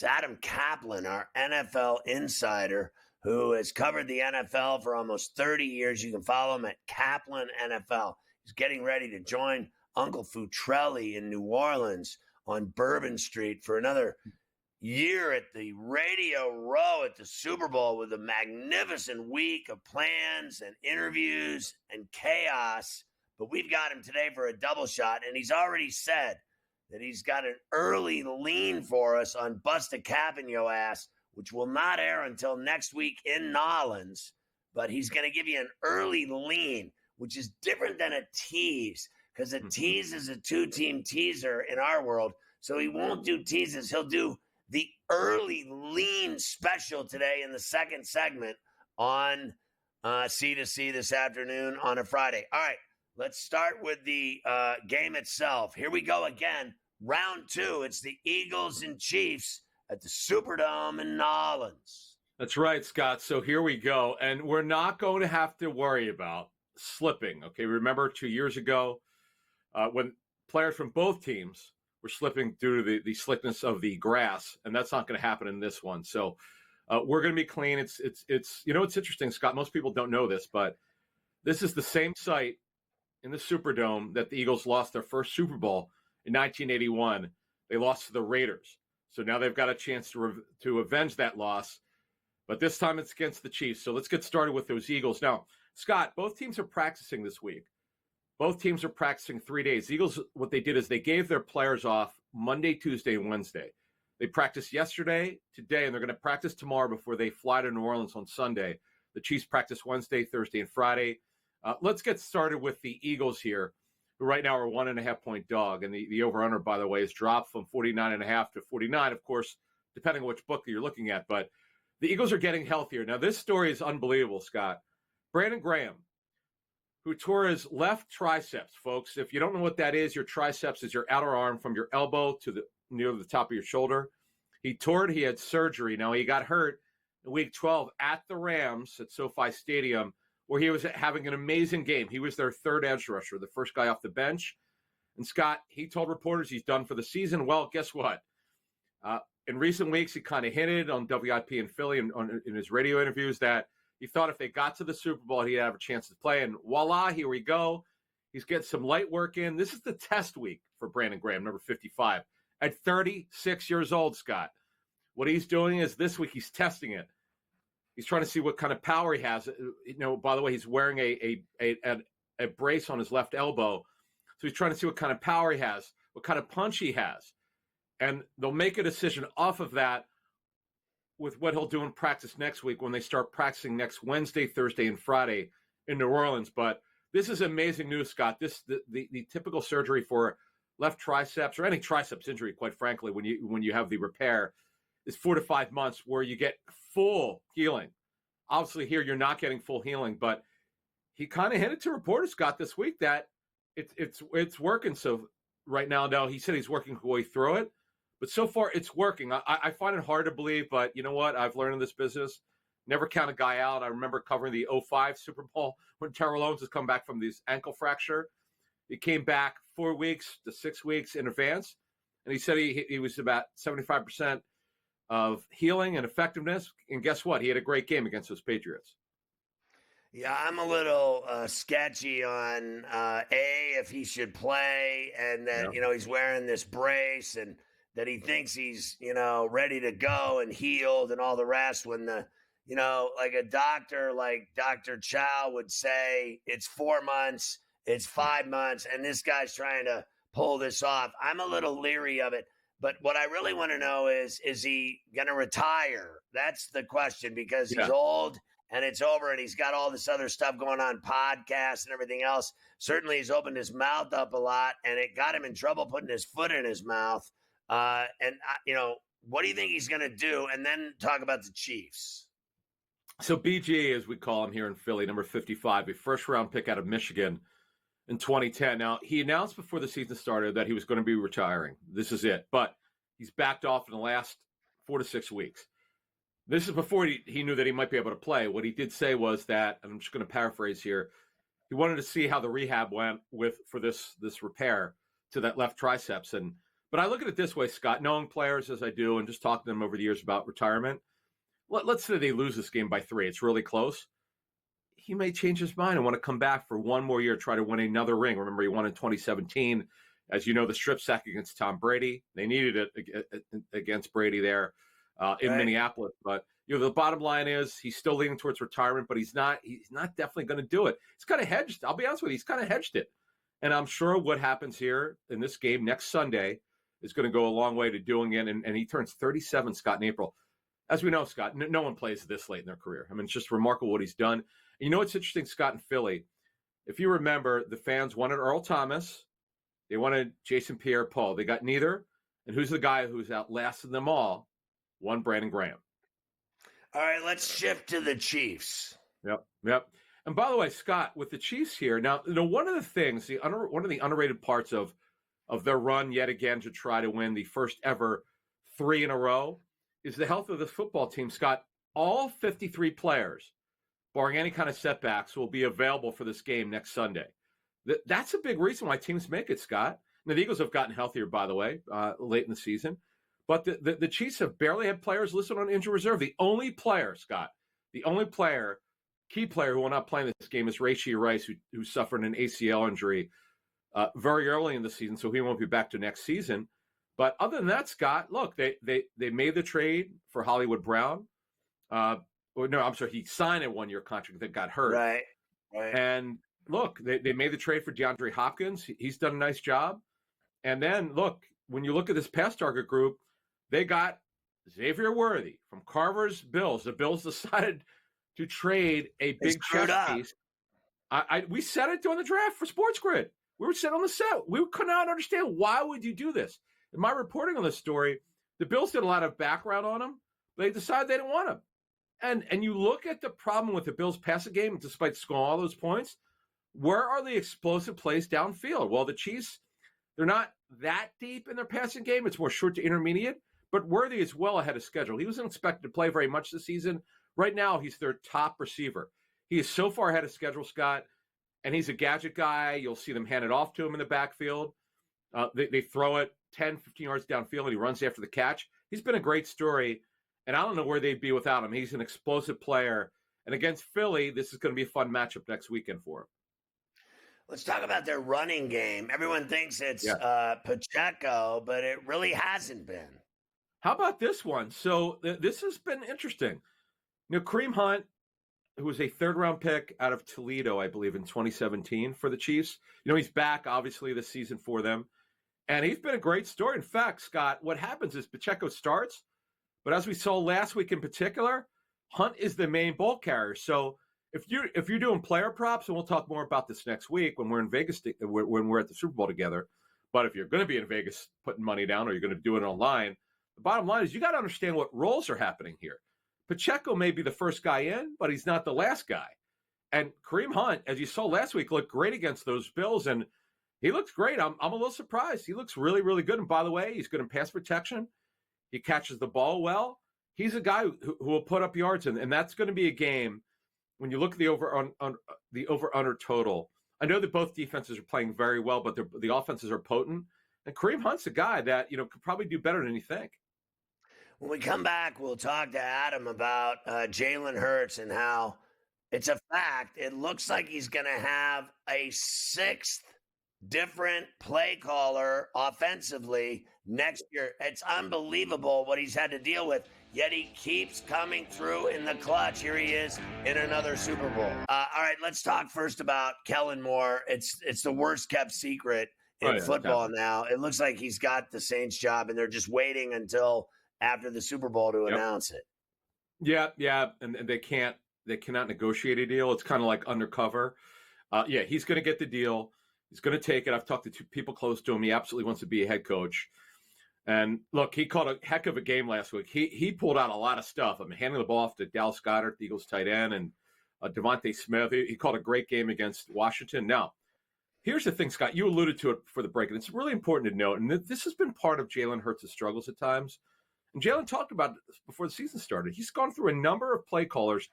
It's Adam Caplan, our NFL insider, who has covered the NFL for almost 30 years. You can follow him at Caplan NFL. He's getting ready to join Uncle Futrelli in New Orleans on Bourbon Street for another year at the Radio Row at the Super Bowl with a magnificent week of plans and interviews and chaos. But we've got him today for a double shot, and he's already said that he's got an early lean for us on Bust a Cap in Yo Ass, which will not air until next week in Nolans. But he's going to give you an early lean, which is different than a tease, because a tease is a two-team teaser in our world. So he won't do teases. He'll do the early lean special today in the second segment on C2C this afternoon on a Friday. All right, let's start with the game itself. Here we go again. Round two. It's the Eagles and Chiefs at the Superdome in Nolans. That's right, Scott. So here we go. And we're not going to have to worry about slipping. Okay, remember 2 years ago when players from both teams were slipping due to the slickness of the grass, and that's not going to happen in this one. So we're going to be clean. It's it's interesting, Scott. Most people don't know this, but this is the same site in the Superdome that the Eagles lost their first Super Bowl in 1981. They lost to the Raiders. So now they've got a chance to avenge that loss. But this time it's against the Chiefs. So let's get started with those Eagles. Now, Scott, both teams are practicing this week. Both teams are practicing 3 days. The Eagles, what they did is they gave their players off Monday, Tuesday, and Wednesday. They practiced yesterday, today, and they're going to practice tomorrow before they fly to New Orleans on Sunday. The Chiefs practice Wednesday, Thursday, and Friday. Let's get started with the Eagles here, who right now are 1.5-point dog. And the over-under, by the way, has dropped from 49.5 to 49, of course, depending on which book you're looking at. But the Eagles are getting healthier. Now, this story is unbelievable, Scott. Brandon Graham, who tore his left triceps, folks. If you don't know what that is, your triceps is your outer arm from your elbow to near the top of your shoulder. He tore it. He had surgery. Now, he got hurt in Week 12 at the Rams at SoFi Stadium, where he was having an amazing game. He was their third edge rusher, the first guy off the bench. And Scott, he told reporters he's done for the season. Well, guess what? In recent weeks, he kind of hinted on WIP in Philly and in his radio interviews that he thought if they got to the Super Bowl, he'd have a chance to play. And voila, here we go. He's getting some light work in. This is the test week for Brandon Graham, number 55. At 36 years old, Scott. What he's doing is this week he's testing it. He's trying to see what kind of power he has. By the way, he's wearing a brace on his left elbow. So he's trying to see what kind of power he has, what kind of punch he has. And they'll make a decision off of that with what he'll do in practice next week when they start practicing next Wednesday, Thursday, and Friday in New Orleans. But this is amazing news, Scott. The typical surgery for left triceps or any triceps injury, quite frankly, when you have the repair, is 4 to 5 months where you get full healing. Obviously here you're not getting full healing, but he kind of hinted to reporters, Scott, this week that it's working. So right now, he said he's working his way through it, but so far it's working. I find it hard to believe, but you know what? I've learned in this business, never count a guy out. I remember covering the 2005 Super Bowl when Terrell Owens has come back from this ankle fracture. He came back 4 weeks to 6 weeks in advance, and he said he was about 75% of healing and effectiveness. And guess what? He had a great game against those Patriots. Yeah, I'm a little sketchy on if he should play, and that he's wearing this brace and that he thinks he's ready to go and healed and all the rest. When like a doctor like Dr. Chow would say, it's 4 months, it's 5 months, and this guy's trying to pull this off. I'm a little leery of it. But what I really want to know is he going to retire? That's the question, because he's old and it's over and he's got all this other stuff going on, podcasts and everything else. Certainly he's opened his mouth up a lot, and it got him in trouble putting his foot in his mouth. What do you think he's going to do? And then talk about the Chiefs. So BG, as we call him here in Philly, number 55, a first-round pick out of Michigan in 2010. Now, he announced before the season started that he was going to be retiring. This is it. But he's backed off in the last 4 to 6 weeks. This is before he knew that he might be able to play. What he did say was that, and I'm just going to paraphrase here, he wanted to see how the rehab went for this repair to that left triceps. And But I look at it this way, Scott, knowing players as I do and just talking to them over the years about retirement. Let's say they lose this game by 3. It's really close. He may change his mind and want to come back for one more year, try to win another ring. Remember, he won in 2017. As you know, the strip sack against Tom Brady. They needed it against Brady there in Minneapolis. But the bottom line is he's still leaning towards retirement, but he's not definitely going to do it. He's kind of hedged. I'll be honest with you. He's kind of hedged it. And I'm sure what happens here in this game next Sunday is going to go a long way to doing it. And he turns 37, Scott, in April. As we know, Scott, no one plays this late in their career. I mean, it's just remarkable what he's done. And you know what's interesting, Scott, in Philly? If you remember, the fans wanted Earl Thomas. They wanted Jason Pierre-Paul. They got neither. And who's the guy who's outlasted them all? One Brandon Graham. All right, let's shift to the Chiefs. Yep. And by the way, Scott, with the Chiefs here, now, one of the things, one of the underrated parts of their run yet again to try to win the first ever 3 in a row is the health of the football team, Scott. All 53 players, barring any kind of setbacks, will be available for this game next Sunday. That's a big reason why teams make it, Scott. Now, the Eagles have gotten healthier, by the way, late in the season. But the Chiefs have barely had players listed on injury reserve. The only player, Scott, key player who will not play in this game is Rashee Rice, who suffered an ACL injury very early in the season, so he won't be back to next season. But other than that, Scott, look, they made the trade for Hollywood Brown. He signed a 1-year contract that got hurt. Right. And look, they made the trade for DeAndre Hopkins. He's done a nice job. And then, look, when you look at this pass target group, they got Xavier Worthy from Carver's Bills. The Bills decided to trade a big chess piece. We said it during the draft for SportsGrid. We were sitting on the set. We could not understand, why would you do this? In my reporting on this story, the Bills did a lot of background on him. They decided they didn't want him. And you look at the problem with the Bills' passing game, despite scoring all those points, where are the explosive plays downfield? Well, the Chiefs, they're not that deep in their passing game. It's more short to intermediate, but Worthy is well ahead of schedule. He wasn't expected to play very much this season. Right now, he's their top receiver. He is so far ahead of schedule, Scott, and he's a gadget guy. You'll see them hand it off to him in the backfield. They throw it 10, 15 yards downfield, and he runs after the catch. He's been a great story, and I don't know where they'd be without him. He's an explosive player. And against Philly, this is going to be a fun matchup next weekend for him. Let's talk about their running game. Everyone thinks it's Pacheco, but it really hasn't been. How about this one? So this has been interesting. Kareem Hunt, who was a 3rd-round pick out of Toledo, I believe, in 2017 for the Chiefs. He's back, obviously, this season for them. And he's been a great story. In fact, Scott, what happens is Pacheco starts, but as we saw last week in particular, Hunt is the main ball carrier. So if you're doing player props, and we'll talk more about this next week when we're in Vegas, when we're at the Super Bowl together, but if you're going to be in Vegas putting money down, or you're going to do it online, the bottom line is you got to understand what roles are happening here. Pacheco may be the first guy in, but he's not the last guy. And Kareem Hunt, as you saw last week, looked great against those Bills, and he looks great. I'm a little surprised. He looks really, really good. And by the way, he's good in pass protection. He catches the ball well. He's a guy who will put up yards, and that's going to be a game. When you look at the over-under total, I know that both defenses are playing very well, but the offenses are potent. And Kareem Hunt's a guy that could probably do better than you think. When we come back, we'll talk to Adam about Jalen Hurts and how it's a fact. It looks like he's going to have a 6th different play caller offensively next year. It's unbelievable what he's had to deal with, yet he keeps coming through in the clutch. Here he is in another Super Bowl. All right, let's talk first about Kellen Moore. It's the worst kept secret in football now. It looks like he's got the Saints job, and they're just waiting until after the Super Bowl to announce it. Yeah, and they cannot negotiate a deal. It's kind of like undercover. He's going to get the deal. He's going to take it. I've talked to 2 people close to him. He absolutely wants to be a head coach. And look, he called a heck of a game last week. He pulled out a lot of stuff. Handing the ball off to Dallas Goedert, the Eagles tight end, and Devontae Smith. He called a great game against Washington. Now, here's the thing, Scott. You alluded to it before the break, and it's really important to note, and this has been part of Jalen Hurts' struggles at times. And Jalen talked about it before the season started. He's gone through a number of play callers,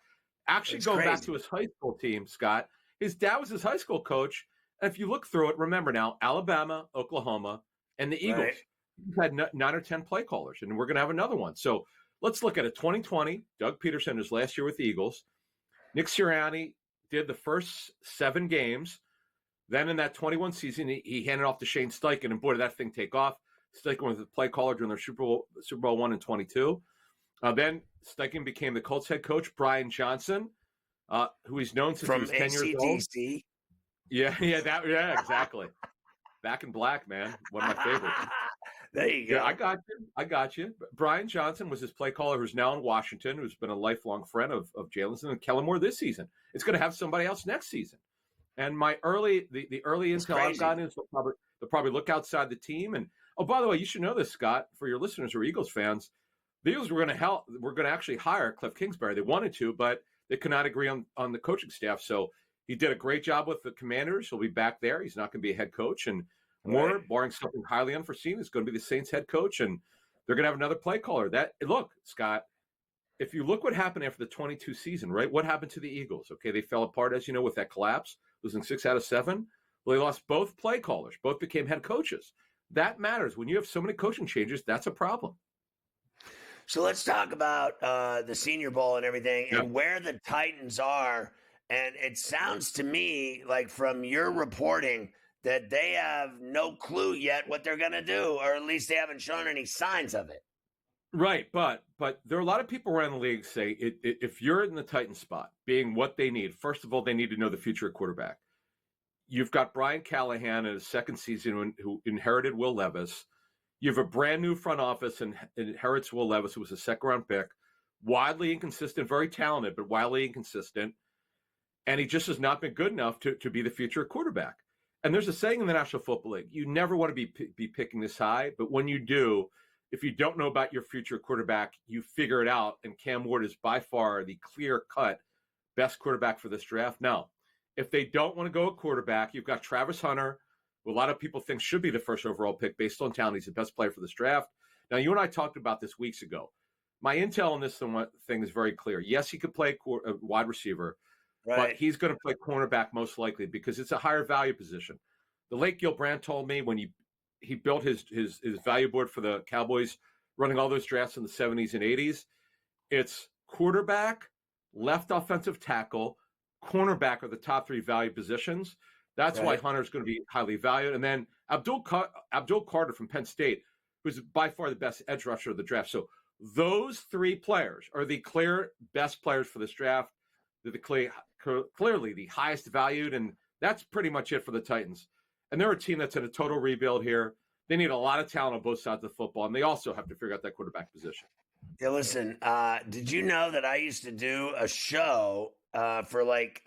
actually going back to his high school team, Scott. His dad was his high school coach. And if you look through it, remember now, Alabama, Oklahoma, and the Eagles. You've had 9 or 10 play callers, and we're going to have another one. So let's look at it. 2020, Doug Peterson, his last year with the Eagles. Nick Sirianni did the first 7 games. Then in that 21 season, he handed off to Shane Steichen, and boy, did that thing take off. Steichen was the play caller during their Super Bowl 1 and 22. Then Steichen became the Colts head coach. Brian Johnson, who he's known since he was 10 years old. Yeah, exactly. Back in Black, man. One of my favorites. There you go. Yeah, I got you. Brian Johnson was his play caller, who's now in Washington, who's been a lifelong friend of Jalen's, and Kellen Moore this season. It's going to have somebody else next season. And the early intel I've gotten is they'll probably look outside the team. And oh, by the way, you should know this, Scott, for your listeners who are Eagles fans. The Eagles were going to actually hire Cliff Kingsbury. They wanted to, but they could not agree on the coaching staff. So he did a great job with the Commanders. He'll be back there. He's not going to be a head coach. And Moore, barring something highly unforeseen, is going to be the Saints head coach. And they're going to have another play caller. Look, Scott, if you look what happened after the 22 season, right? What happened to the Eagles? Okay, they fell apart, as you know, with that collapse, losing 6 out of 7. Well, they lost both play callers. Both became head coaches. That matters. When you have so many coaching changes, that's a problem. So let's talk about the Senior Bowl and everything and where the Titans are. And it sounds to me like from your reporting that they have no clue yet what they're going to do, or at least they haven't shown any signs of it. Right, but there are a lot of people around the league say if you're in the Titans spot, being what they need, first of all, they need to know the future quarterback. You've got Brian Callahan in his second season who inherited Will Levis. You have a brand new front office and inherits Will Levis, who was a second-round pick, wildly inconsistent, very talented, but wildly inconsistent. And he just has not been good enough to be the future quarterback. And there's a saying in the National Football League, you never want to be picking this high, but when you do, if you don't know about your future quarterback, you figure it out. And Cam Ward is by far the clear-cut best quarterback for this draft. Now, if they don't want to go at quarterback, you've got Travis Hunter, who a lot of people think should be the first overall pick based on talent. He's the best player for this draft. Now, you and I talked about this weeks ago. My intel on this thing is very clear. Yes, he could play a wide receiver, but he's going to play cornerback most likely because it's a higher value position. The late Gil Brandt told me when he built his value board for the Cowboys, running all those drafts in the 70s and 80s, it's quarterback, left offensive tackle, cornerback are the top 3 value positions. That's why Hunter's going to be highly valued. And then Abdul Carter from Penn State, who's by far the best edge rusher of the draft. So those 3 players are the clear best players for this draft. They're clearly the highest valued, and that's pretty much it for the Titans. And they're a team that's in a total rebuild here. They need a lot of talent on both sides of the football, and they also have to figure out that quarterback position. Yeah, listen, did you know that I used to do a show for like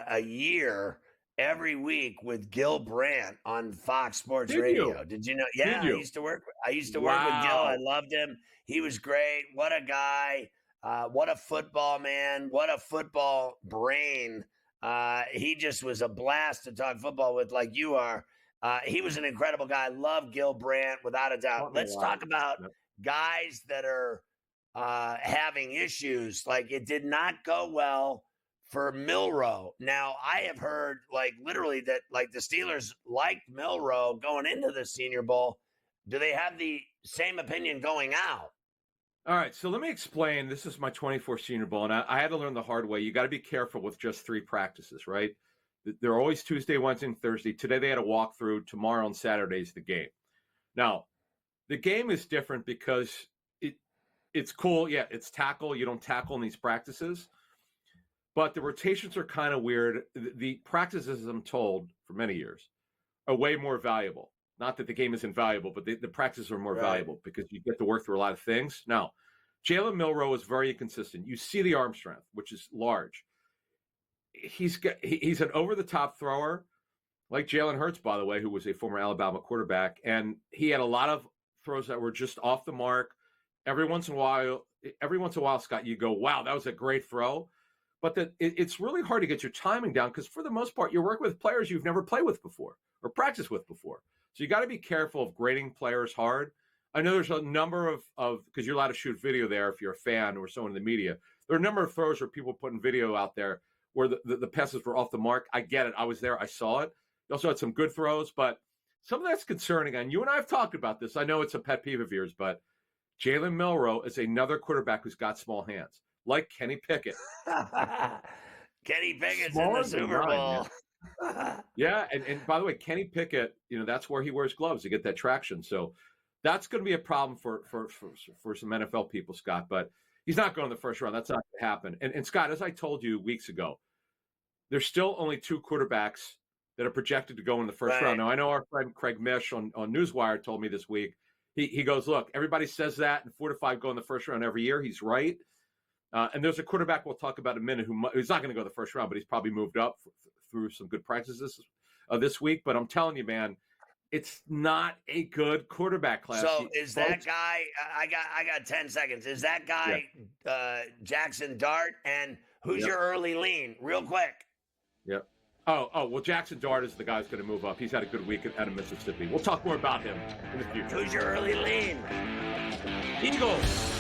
a year every week with Gil Brandt on Fox Sports Radio? Did you know? Yeah, I used to work with Gil. I loved him. He was great. What a guy. What a football man. What a football brain. He just was a blast to talk football with, like you are. He was an incredible guy. I love Gil Brandt, without a doubt. Let's talk about guys that are having issues. Like, it did not go well for Milroe. Now, I have heard, like, literally that, like, the Steelers liked Milroe going into the Senior Bowl. Do they have the same opinion going out? All right, so let me explain. This is my 24th Senior Bowl, and I had to learn the hard way. You got to be careful with just 3 practices, right? They're always Tuesday, Wednesday, and Thursday. Today they had a walkthrough. Tomorrow and Saturday is the game. Now, the game is different because it's cool. Yeah, it's tackle. You don't tackle in these practices. But the rotations are kind of weird. The practices, I'm told, for many years, are way more valuable. Not that the game isn't valuable, but the practices are more valuable because you get to work through a lot of things. Now, Jalen Milroe is very inconsistent. You see the arm strength, which is large. He's an over-the-top thrower, like Jalen Hurts, by the way, who was a former Alabama quarterback. And he had a lot of throws that were just off the mark. Every once in a while, Scott, you go, wow, that was a great throw. But it's really hard to get your timing down because for the most part, you're working with players you've never played with before or practiced with before. So you got to be careful of grading players hard. I know there's a number of because you're allowed to shoot video there if you're a fan or someone in the media. There are a number of throws where people putting video out there where the passes were off the mark. I get it. I was there. I saw it. You also had some good throws, but something that's concerning, and you and I have talked about this. I know it's a pet peeve of yours, but Jalen Milroe is another quarterback who's got small hands, like Kenny Pickett. Kenny Pickett's Smaller in the than Super mine, Bowl. Yeah, and by the way, Kenny Pickett, that's where he wears gloves to get that traction. So that's going to be a problem for some NFL people, Scott. But he's not going in the first round. That's not going to happen. And Scott, as I told you weeks ago, there's still only 2 quarterbacks that are projected to go in the first round. Now, I know our friend Craig Mish on Newswire told me this week. He goes, look, everybody says that, and 4 to 5 go in the first round every year. He's right. And there's a quarterback we'll talk about in a minute who's not going to go the first round, but he's probably moved up through some good practices this week. But I'm telling you, man, it's not a good quarterback class. So is that guy? I got 10 seconds. Is that guy Jackson Dart? And who's your early lean? Real quick. Yep. Oh, well, Jackson Dart is the guy who's going to move up. He's had a good week out of Mississippi. We'll talk more about him in the future. Who's your early lean? Eagles.